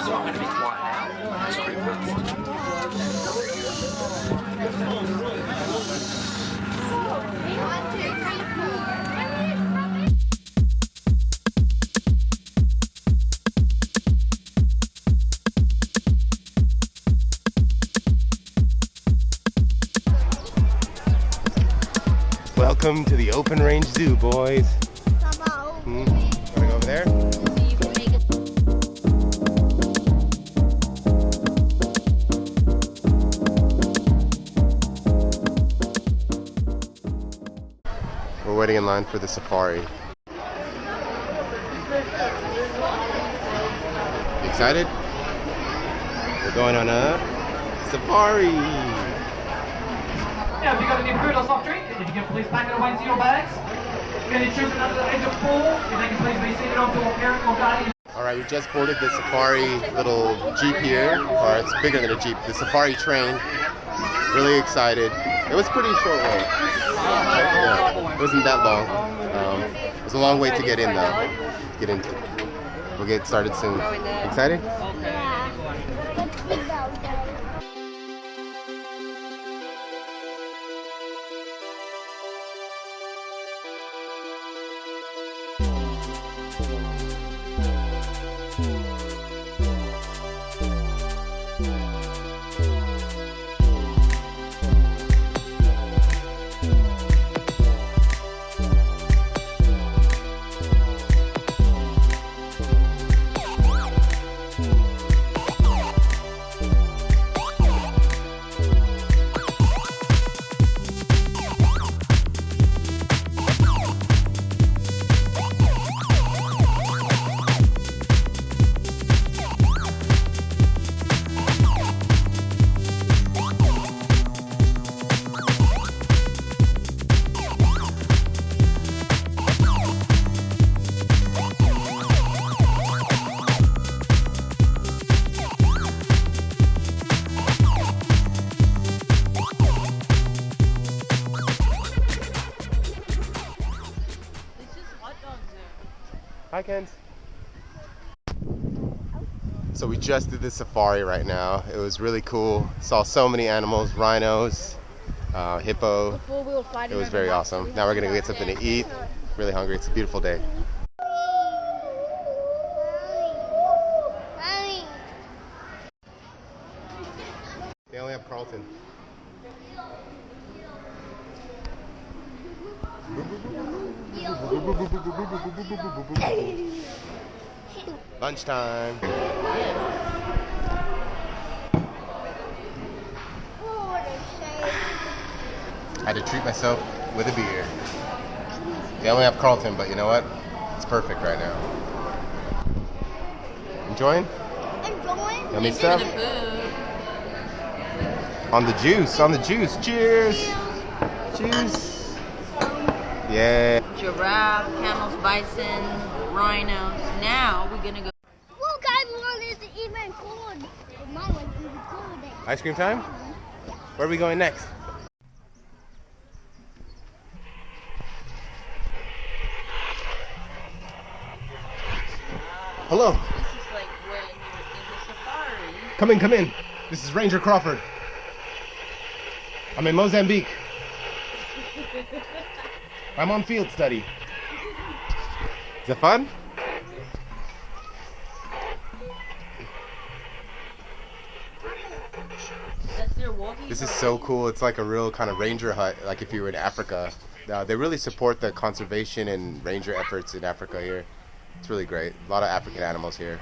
So I'm going to be quiet now. Let's creep past. Welcome to the open range zoo, boys. Wanna go over there? We're waiting in line for the safari. Excited? We're going on a safari. Yeah, if you got any food or soft drink, if you can please pack it away into your bags. If any children under the age of 4, if they can please be seated onto a parent or guardian. Alright, we just boarded the safari little Jeep here, or it's bigger than a Jeep, the safari train. Really excited. It was pretty short way. Yeah, it wasn't that long. It was a long way to get in though. Get in. We'll get started soon. Excited? Hi, Kens. So we just did the safari right now. It was really cool. Saw so many animals, rhinos, hippo. It was very awesome. Now we're gonna go get something to eat. Really hungry. It's a beautiful day. They only have Carlton. Lunchtime. I had to treat myself with a beer. They only have Carlton, but you know what? It's perfect right now. Enjoying? Enjoying. Yummy stuff? On the juice, on the juice. Cheers! Cheers! Yeah. Giraffe, camels, bison, rhinos. Now we're gonna go. Look, everyone is even cold. Mine was even cold. Ice cream time? Where are we going next? Hello. This is like when you're in the safari. Come in, come in. This is Ranger Crawford. I'm in Mozambique. I'm on field study. Is that fun? That's their walking. This is so cool. It's like a real kind of ranger hut, like if you were in Africa. They really support the conservation and ranger efforts in Africa here. It's really great. A lot of African animals here.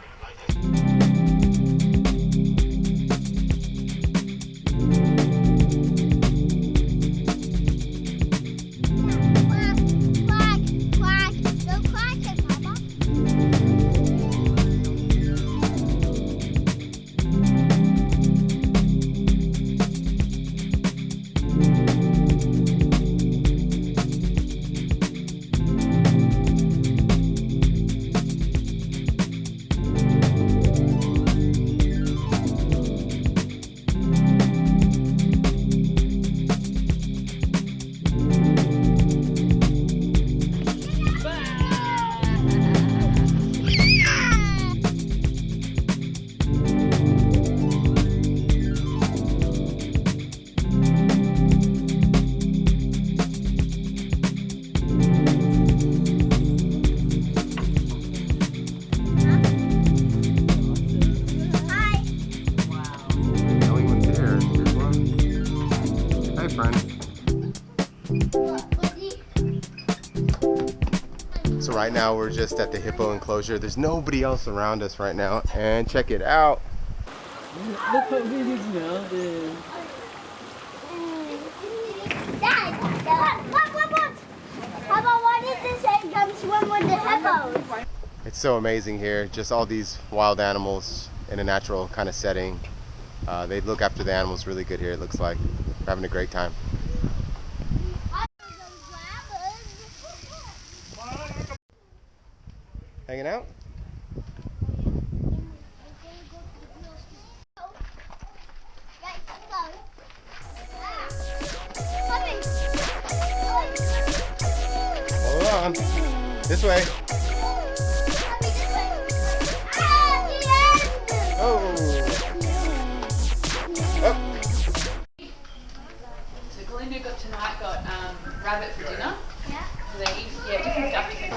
Right now we're just at the hippo enclosure. There's nobody else around us right now. And check it out. Look how big it's now. Dad, what? How about why did this egg come swim with the hippos? It's so amazing here. Just all these wild animals in a natural kind of setting. They look after the animals really good here, it looks like. We're having a great time. Hanging out? Hold on. This way. Oh. So Glinda got rabbit for dinner. Yeah. So they eat different stuff you can.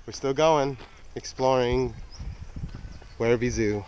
We're still going, exploring Werribee Zoo.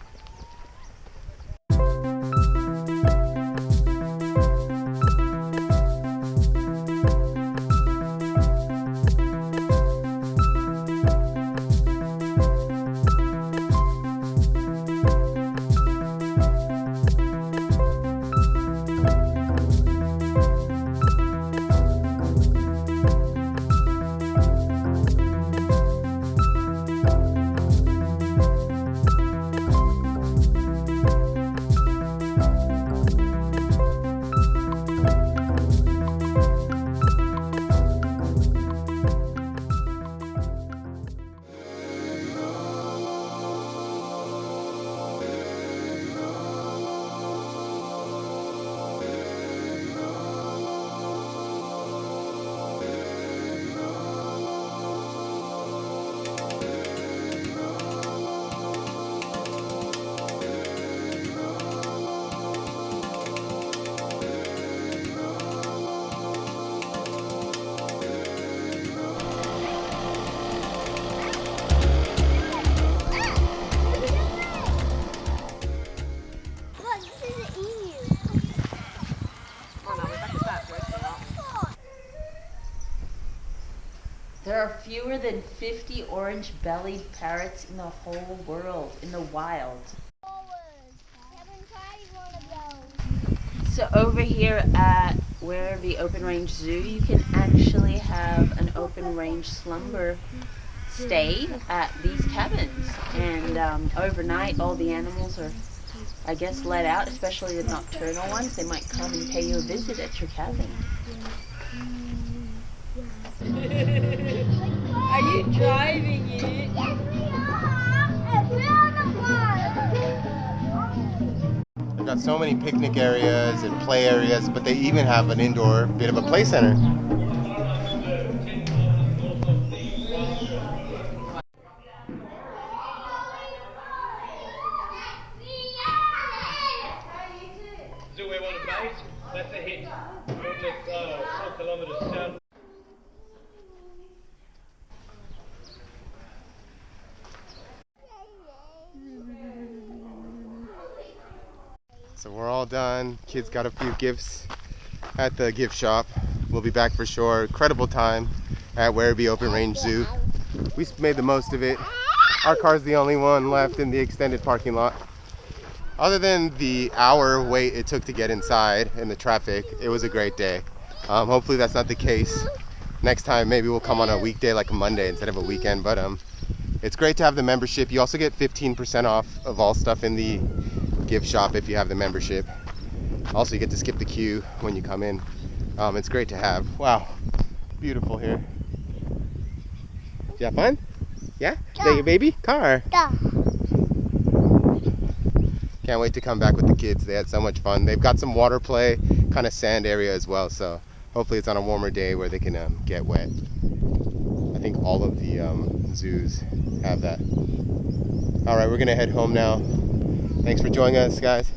There are fewer than 50 orange-bellied parrots in the whole world, in the wild. So over here at Werribee Open Range Zoo, you can actually have an open range slumber stay at these cabins. And overnight, all the animals are, I guess, let out, especially the nocturnal ones. They might come and pay you a visit at your cabin. Are you driving it? Yes, we are. We're on the park. They've got so many picnic areas and play areas, but they even have an indoor bit of a play center. Do we want to base? That's a hit. 4 kilometres south. So we're all done. Kids got a few gifts at the gift shop. We'll be back for sure. Incredible time at Werribee Open Range Zoo. We made the most of it. Our car's the only one left in the extended parking lot. Other than the hour wait it took to get inside and the traffic, it was a great day. Hopefully that's not the case next time. Maybe we'll come on a weekday like a Monday instead of a weekend, but It's great to have the membership. You also get 15% off of all stuff in the gift shop if you have the membership. Also, you get to skip the queue when you come in. It's great to have. Wow, beautiful here. Did you have fun? Yeah? Is that your baby? Car. Yeah. Can't wait to come back with the kids. They had so much fun. They've got some water play, kind of sand area as well, so hopefully it's on a warmer day where they can get wet. I think all of the zoos have that. All right, we're gonna head home now. Thanks for joining us, guys.